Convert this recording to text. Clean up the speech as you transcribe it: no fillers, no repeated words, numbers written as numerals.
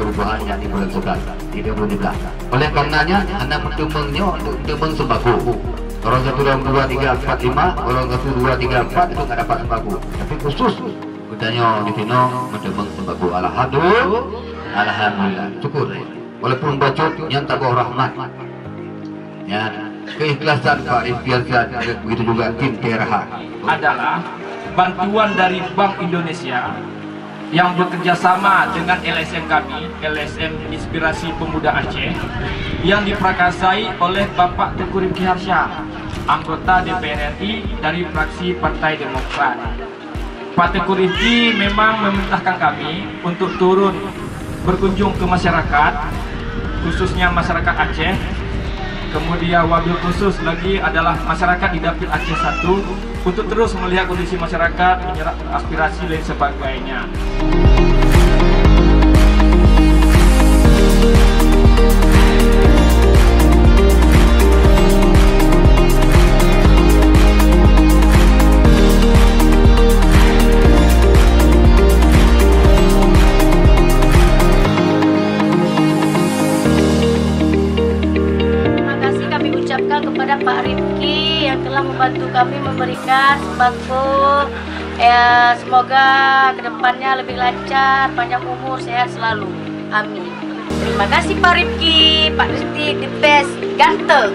perubahan yang di bulan 11 di 2012. Oleh karenanya anda mendemengnya untuk demeng sembako. Orang 1, 2, 3, 4, 5, orang 1, 2, 3, 4 itu nggak dapat sembako. Tapi khusus udahnya di sini mendemeng sembako. Alhamdulillah, syukur. Walaupun bacot yang tak bawa rahmat. Ya, keikhlasan Pak Rifkiazan, begitu juga tim TRH adalah bantuan dari Bank Indonesia yang bekerja sama dengan LSM kami, LSM Inspirasi Pemuda Aceh, yang diprakasai oleh Bapak Teuku Rifki Harsha, anggota DPR RI dari fraksi Partai Demokrat. Pak Teuku Rifki memang memerintahkan kami untuk turun berkunjung ke masyarakat, khususnya masyarakat Aceh. Kemudian wabil khusus lagi adalah masyarakat di Dapil Aceh 1 untuk terus melihat kondisi masyarakat, menyerap aspirasi dan sebagainya. Kepada Pak Rifki yang telah membantu kami memberikan sembako. Semoga kedepannya lebih lancar, panjang umur, sehat selalu. Amin. Terima kasih Pak Rifki, the best, ganteng.